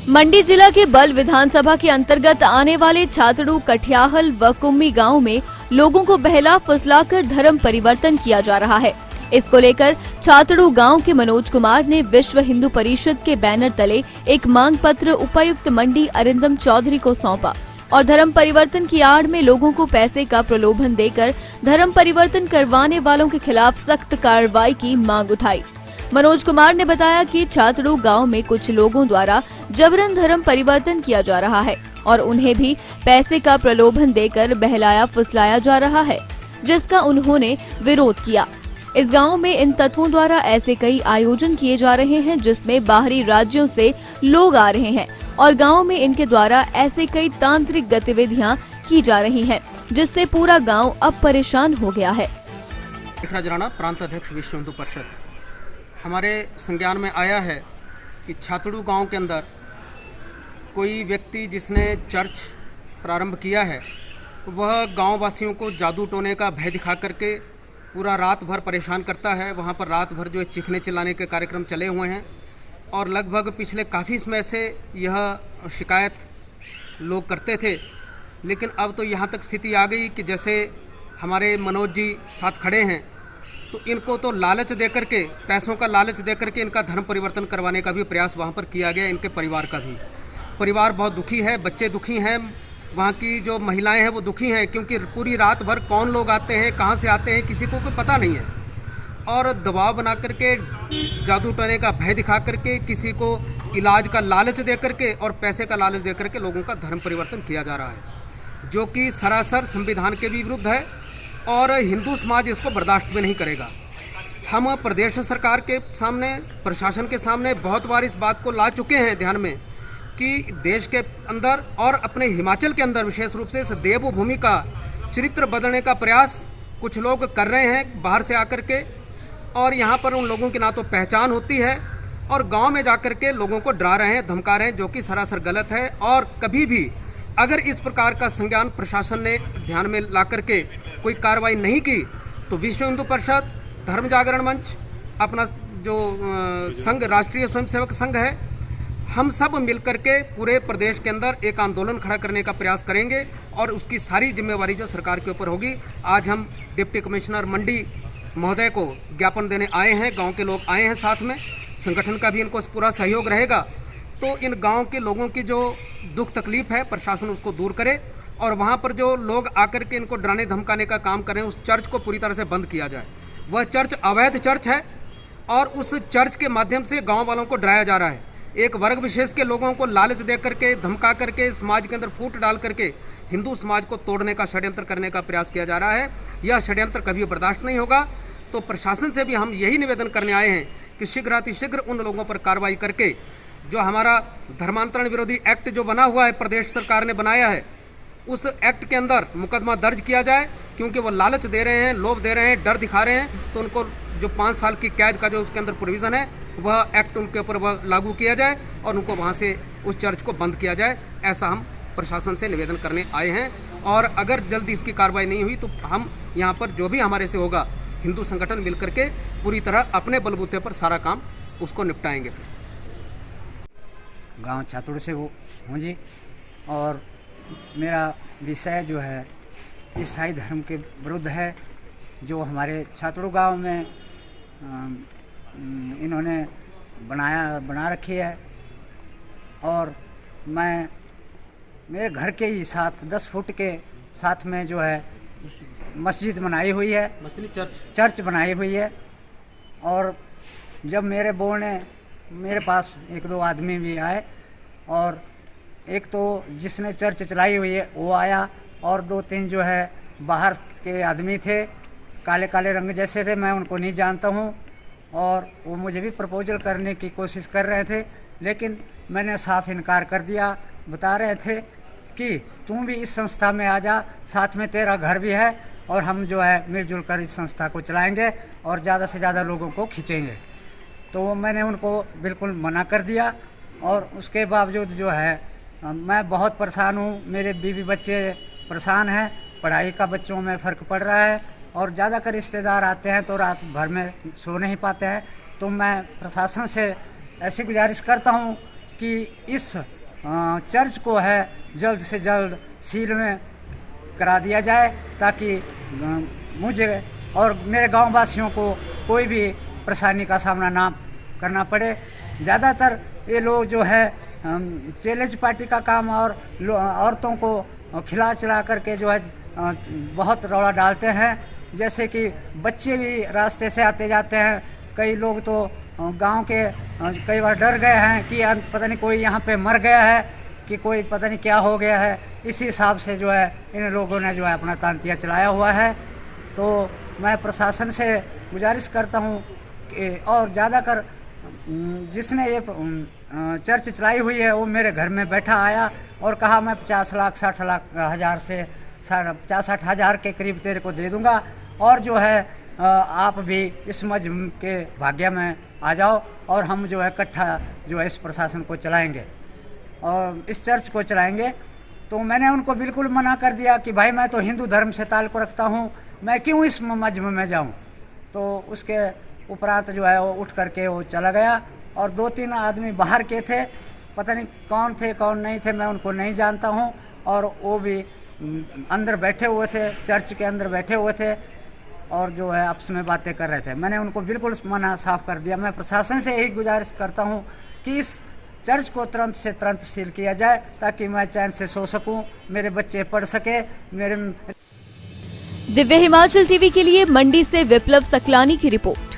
मंडी जिला के बल विधानसभा के अंतर्गत आने वाले छातड़ू, कठियाहल व कुम्मी गांव में लोगों को बहला फुसलाकर धर्म परिवर्तन किया जा रहा है। इसको लेकर छातड़ू गांव के मनोज कुमार ने विश्व हिंदू परिषद के बैनर तले एक मांग पत्र उपायुक्त मंडी अरिंदम चौधरी को सौंपा और धर्म परिवर्तन की आड़ में लोगों को पैसे का प्रलोभन देकर धर्म परिवर्तन करवाने वालों के खिलाफ सख्त कार्रवाई की मांग उठाई। मनोज कुमार ने बताया कि छातड़ू गांव में कुछ लोगों द्वारा जबरन धर्म परिवर्तन किया जा रहा है और उन्हें भी पैसे का प्रलोभन देकर बहलाया फुसलाया जा रहा है, जिसका उन्होंने विरोध किया। इस गांव में इन तत्वों द्वारा ऐसे कई आयोजन किए जा रहे हैं जिसमें बाहरी राज्यों से लोग आ रहे हैं और गांव में इनके द्वारा ऐसे कई तांत्रिक गतिविधियां की जा रही हैं, जिससे पूरा गांव अब परेशान हो गया है। राणा, प्रांत अध्यक्ष विश्व हिंदू परिषद। हमारे संज्ञान में आया है कि छातड़ू गांव के अंदर कोई व्यक्ति जिसने चर्च प्रारंभ किया है, वह गांव वासियों को जादू टोने का भय दिखा करके पूरा रात भर परेशान करता है। वहां पर रात भर जो है चिखने चिल्लाने के कार्यक्रम चले हुए हैं और लगभग पिछले काफ़ी समय से यह शिकायत लोग करते थे, लेकिन अब तो यहाँ तक स्थिति आ गई कि जैसे हमारे मनोज जी साथ खड़े हैं, तो इनको तो लालच देकर के, पैसों का लालच देकर के इनका धर्म परिवर्तन करवाने का भी प्रयास वहाँ पर किया गया। इनके परिवार का भी, परिवार बहुत दुखी है, बच्चे दुखी हैं, वहाँ की जो महिलाएं हैं वो दुखी हैं, क्योंकि पूरी रात भर कौन लोग आते हैं, कहाँ से आते हैं, किसी को कोई पता नहीं है। और दबाव बना करके, जादू टोने का भय दिखा करके, किसी को इलाज का लालच दे करके और पैसे का लालच दे करके लोगों का धर्म परिवर्तन किया जा रहा है, जो कि सरासर संविधान के भी विरुद्ध है और हिंदू समाज इसको बर्दाश्त भी नहीं करेगा। हम प्रदेश सरकार के सामने, प्रशासन के सामने बहुत बार इस बात को ला चुके हैं ध्यान में कि देश के अंदर और अपने हिमाचल के अंदर विशेष रूप से इस देवभूमि का चरित्र बदलने का प्रयास कुछ लोग कर रहे हैं बाहर से आकर के, और यहाँ पर उन लोगों की ना तो पहचान होती है और गांव में जाकर के लोगों को डरा रहे हैं, धमका रहे हैं, जो कि सरासर गलत है। और कभी भी अगर इस प्रकार का संज्ञान प्रशासन ने ध्यान में ला करके कोई कार्रवाई नहीं की तो विश्व हिंदू परिषद, धर्म जागरण मंच, अपना जो संघ, राष्ट्रीय स्वयंसेवक संघ है, हम सब मिलकर के पूरे प्रदेश के अंदर एक आंदोलन खड़ा करने का प्रयास करेंगे और उसकी सारी जिम्मेवारी जो सरकार के ऊपर होगी। आज हम डिप्टी कमिश्नर मंडी महोदय को ज्ञापन देने आए हैं, गांव के लोग आए हैं साथ में, संगठन का भी इनको पूरा सहयोग रहेगा। तो इन गांव के लोगों की जो दुख तकलीफ है प्रशासन उसको दूर करे और वहां पर जो लोग आकर के इनको डराने धमकाने का काम करें, उस चर्च को पूरी तरह से बंद किया जाए। वह चर्च अवैध चर्च है और उस चर्च के माध्यम से गाँव वालों को डराया जा रहा है। एक वर्ग विशेष के लोगों को लालच दे करके, धमका करके, समाज के अंदर फूट डाल करके हिंदू समाज को तोड़ने का षड्यंत्र करने का प्रयास किया जा रहा है। यह षड्यंत्र कभी बर्दाश्त नहीं होगा। तो प्रशासन से भी हम यही निवेदन करने आए हैं कि शीघ्र उन लोगों पर कार्रवाई करके, जो हमारा धर्मांतरण विरोधी एक्ट जो बना हुआ है, प्रदेश सरकार ने बनाया है, उस एक्ट के अंदर मुकदमा दर्ज किया जाए, क्योंकि वो लालच दे रहे हैं, लोभ दे रहे हैं, डर दिखा रहे हैं। तो उनको जो 5 साल की कैद का जो उसके अंदर प्रोविज़न है, वह एक्ट उनके ऊपर वह लागू किया जाए और उनको वहाँ से उस चर्च को बंद किया जाए। ऐसा हम प्रशासन से निवेदन करने आए हैं और अगर जल्दी इसकी कार्रवाई नहीं हुई तो हम यहाँ पर जो भी हमारे से होगा, हिंदू संगठन मिलकर के पूरी तरह अपने बलबूते पर सारा काम उसको निपटाएंगे। फिर गांव छातड़ू से हूँ जी, और मेरा विषय जो है ईसाई धर्म के विरुद्ध है, जो हमारे छातड़ू गांव में इन्होंने बना रखी है। और मैं मेरे घर के ही साथ 10 फुट के साथ में जो है मस्जिद बनाई हुई है, चर्च बनाई हुई है। और जब मेरे बो ने मेरे पास 1-2 आदमी भी आए, और एक तो जिसने चर्च चलाई हुई है वो आया और 2-3 जो है बाहर के आदमी थे, काले काले रंग जैसे थे, मैं उनको नहीं जानता हूँ, और वो मुझे भी प्रपोजल करने की कोशिश कर रहे थे, लेकिन मैंने साफ इनकार कर दिया। बता रहे थे कि तू भी इस संस्था में आ जा, साथ में तेरा घर भी है और हम जो है मिलजुल कर इस संस्था को चलाएंगे और ज़्यादा से ज़्यादा लोगों को खींचेंगे। तो मैंने उनको बिल्कुल मना कर दिया। और उसके बावजूद जो है मैं बहुत परेशान हूँ, मेरे बीवी बच्चे परेशान हैं, पढ़ाई का बच्चों में फ़र्क पड़ रहा है और ज़्यादातर रिश्तेदार आते हैं तो रात भर में सो नहीं पाते हैं। तो मैं प्रशासन से ऐसी गुजारिश करता हूँ कि इस चर्च को है जल्द से जल्द सील में करा दिया जाए, ताकि मुझे और मेरे गांव वासियों को कोई भी परेशानी का सामना ना करना पड़े। ज़्यादातर ये लोग जो है चैलेंज पार्टी का काम और औरतों को खिला चला करके जो है बहुत रौला डालते हैं। जैसे कि बच्चे भी रास्ते से आते जाते हैं, कई लोग तो गांव के कई बार डर गए हैं कि पता नहीं कोई यहाँ पे मर गया है, कि कोई पता नहीं क्या हो गया है। इसी हिसाब से जो है इन लोगों ने जो है अपना तांतिया चलाया हुआ है। तो मैं प्रशासन से गुजारिश करता हूँ कि और ज़्यादातर जिसने ये चर्च चलाई हुई है वो मेरे घर में बैठा आया और कहा मैं 50 लाख 60 लाख हज़ार से 50-60 हज़ार के करीब तेरे को दे दूँगा, और जो है आप भी इस मजहब के भाग्य में आ जाओ और हम जो है इकट्ठा जो है इस प्रशासन को चलाएंगे और इस चर्च को चलाएंगे। तो मैंने उनको बिल्कुल मना कर दिया कि भाई मैं तो हिंदू धर्म से ताल्लुक़ रखता हूँ, मैं क्यों इस मजहब में जाऊँ। तो उसके उपरांत जो है वो उठ करके वो चला गया और 2-3 आदमी बाहर के थे, पता नहीं कौन थे कौन नहीं थे, मैं उनको नहीं जानता हूँ, और वो भी अंदर बैठे हुए थे, चर्च के अंदर बैठे हुए थे और जो है आपस में बातें कर रहे थे। मैंने उनको बिल्कुल मना साफ कर दिया। मैं प्रशासन से यही गुजारिश करता हूँ कि इस चर्च को तुरंत से तुरंत सील किया जाए, ताकि मैं चैन से सो सकूं, मेरे बच्चे पढ़ सके। दिव्य हिमाचल टीवी के लिए मंडी से विप्लव सकलानी की रिपोर्ट।